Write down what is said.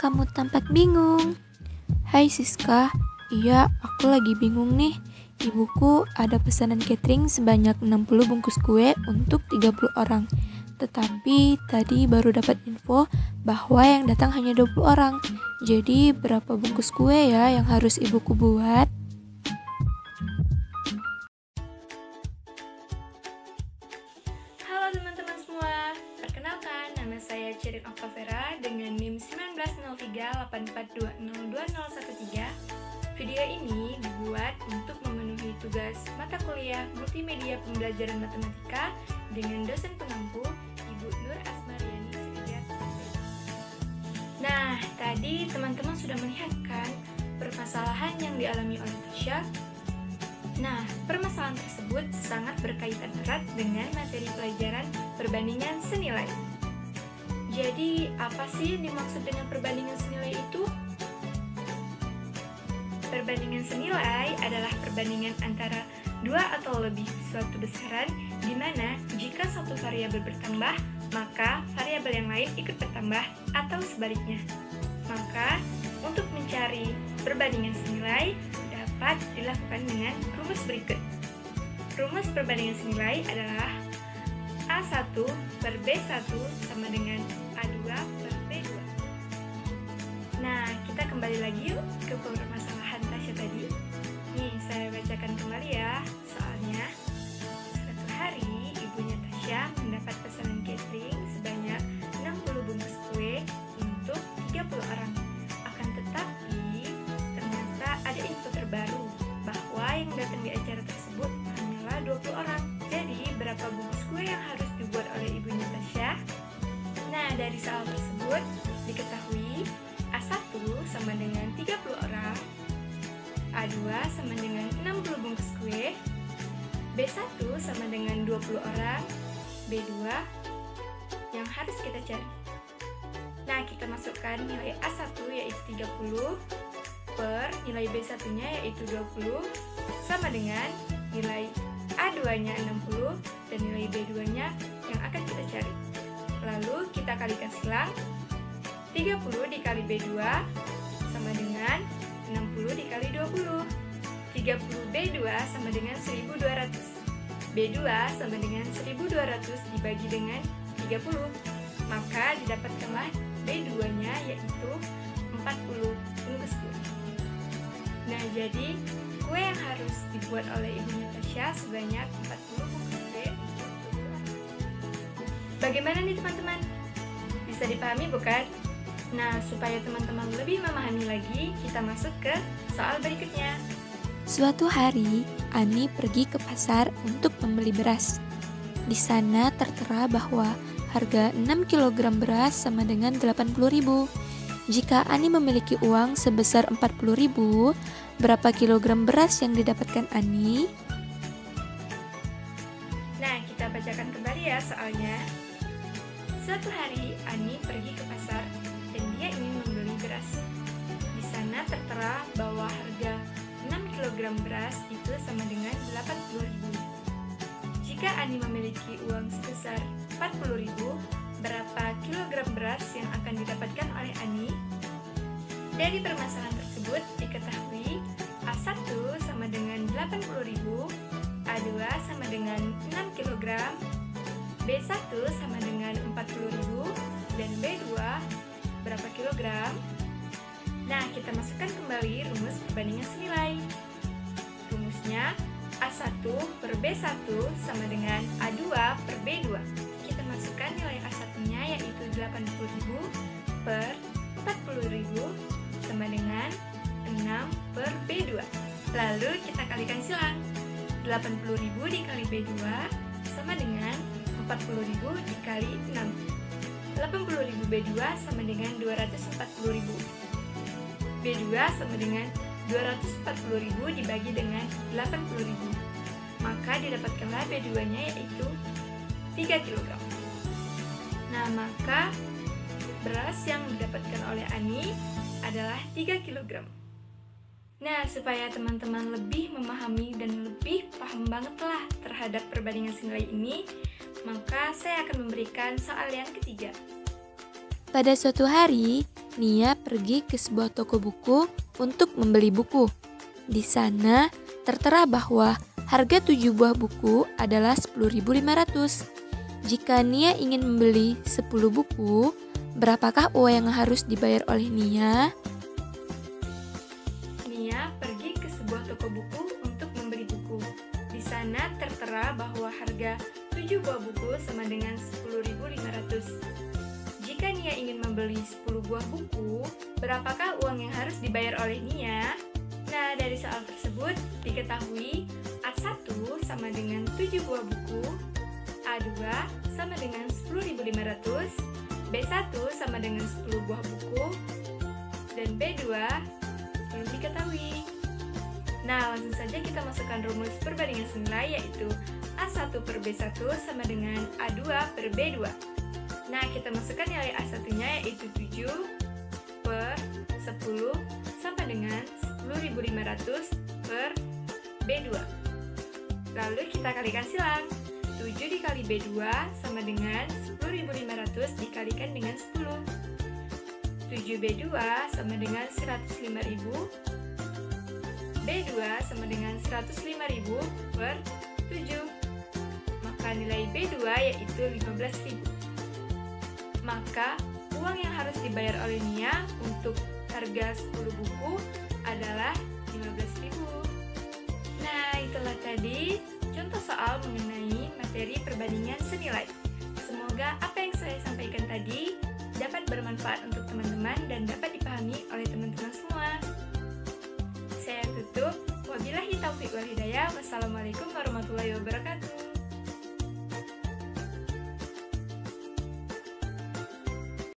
kamu tampak bingung? Hai Siska, iya aku lagi bingung nih. Ibuku ada pesanan catering sebanyak 60 bungkus kue untuk 30 orang. Tetapi tadi baru dapat info bahwa yang datang hanya 20 orang. Jadi berapa bungkus kue ya yang harus ibuku buat? Halo teman-teman semua, perkenalkan nama saya Cirin Octavera dengan NIM 190384202013. Video ini dibuat untuk memenuhi tugas mata kuliah Multimedia Pembelajaran Matematika dengan dosen pengampu Ibu Nur Asmariani Siregar. Nah, tadi teman-teman sudah melihat kan permasalahan yang dialami oleh Tasya. Nah, permasalahan tersebut sangat berkaitan erat dengan materi pelajaran perbandingan senilai. Jadi, apa sih yang dimaksud dengan perbandingan senilai itu? Perbandingan senilai adalah perbandingan antara dua atau lebih suatu besaran di mana jika satu variabel bertambah, maka variabel yang lain ikut bertambah atau sebaliknya. Maka, untuk mencari perbandingan senilai dapat dilakukan dengan rumus berikut. Rumus perbandingan senilai adalah A1 per B1 sama dengan A2 per B2. Nah, kita kembali lagi yuk ke permasalahan Tasya tadi. Nih, saya bacakan kembali ya soalnya. Suatu hari, ibunya Tasya mendapat pesanan catering sebanyak 60 bungkus kue untuk 30 orang. Akan tetapi, ternyata ada info terbaru bahwa yang datang di acara tersebut hanyalah 20 orang. Jadi, berapa bungkus kue yang harus dibuat oleh ibunya Tasya? Nah, dari soal tersebut diketahui A1 sama dengan 30 orang, A2 sama dengan 60 bungkus kue, B1 sama dengan 20 orang, B2 yang harus kita cari. Nah, kita masukkan nilai A1 yaitu 30 per nilai B1-nya yaitu 20 sama dengan nilai A2-nya 60 dan nilai B2-nya yang akan kita cari. Lalu kita kalikan silang. 30 dikali B2 sama dengan 60 dikali 20. 30 B2 sama dengan 1200. B2 sama dengan 1200 dibagi dengan 30. Maka didapatkanlah B2-nya yaitu 40 bungkus kue. Nah, jadi kue yang harus dibuat oleh ibunya Tasya sebanyak 40 bungkus kue. Bagaimana nih teman-teman? Bisa dipahami bukan? Nah, supaya teman-teman lebih memahami lagi, kita masuk ke soal berikutnya. Suatu hari, Ani pergi ke pasar untuk membeli beras. Di sana tertera bahwa harga 6 kg beras sama dengan 80.000. Jika Ani memiliki uang sebesar 40.000, berapa kilogram beras yang didapatkan Ani? Nah, kita bacakan kembali ya soalnya. Suatu hari, Ani pergi ke pasar dan dia ingin membeli beras. Di sana tertera bahwa harga 6 kg beras itu sama dengan 80.000. Jika Ani memiliki uang sebesar 40.000, berapa kilogram beras yang akan didapatkan oleh Ani? Dari permasalahan tersebut diketahui A1 sama dengan 80.000, A2 sama dengan 6 kg, B1 sama dengan 40.000, dan B2 berapa kilogram? Nah, kita masukkan kembali rumus perbandingan senilai. Rumusnya A1 per B1 sama dengan A2 per B2. Kita masukkan nilai A1-nya yaitu 80.000 per 40.000 sama dengan 6 per B2. Lalu kita kalikan silang. 80.000 dikali B2 sama dengan 40.000 dikali 6. 80.000 B2 sama dengan 240.000. B2 sama dengan 240.000 dibagi dengan 80.000. Maka didapatkanlah B2-nya yaitu 3 kg. Nah, maka beras yang didapatkan oleh Ani adalah 3 kg. Nah, supaya teman-teman lebih memahami dan lebih paham banget lah terhadap perbandingan senilai ini, maka saya akan memberikan soal yang ketiga. Pada suatu hari, Nia pergi ke sebuah toko buku untuk membeli buku. Di sana tertera bahwa harga 7 buah buku adalah 10.500. Jika Nia ingin membeli 10 buku, berapakah uang yang harus dibayar oleh Nia? Nia pergi ke sebuah toko buku untuk membeli buku. Di sana tertera bahwa harga 7 buah buku sama dengan 10.500. Jika Nia ingin membeli 10 buah buku, berapakah uang yang harus dibayar oleh Nia? Nah, dari soal tersebut diketahui A1 sama dengan 7 buah buku, A2 sama dengan 10.500, B1 sama dengan 10 buah buku, dan B2 belum diketahui. Nah, langsung saja kita masukkan rumus perbandingan senilai, yaitu A1 per B1 sama dengan A2 per B2. Nah, kita masukkan nilai A1-nya, yaitu 7 per 10 sama dengan 10.500 per B2. Lalu kita kalikan silang. 7 dikali B2 sama dengan 10.500 dikalikan dengan 10. 7B2 sama dengan 105.000. B2 sama dengan 105.000 per 7. Maka nilai B2 yaitu 15.000. Maka uang yang harus dibayar oleh Nia untuk harga 10 buku adalah 15.000. Nah, itulah tadi contoh soal mengenai materi perbandingan senilai. Semoga apa yang saya sampaikan tadi dapat bermanfaat untuk teman-teman dan dapat dipahami oleh teman-teman semua. Saya tutup. Wabillahi taufiq wal hidayah. Wassalamualaikum warahmatullahi wabarakatuh.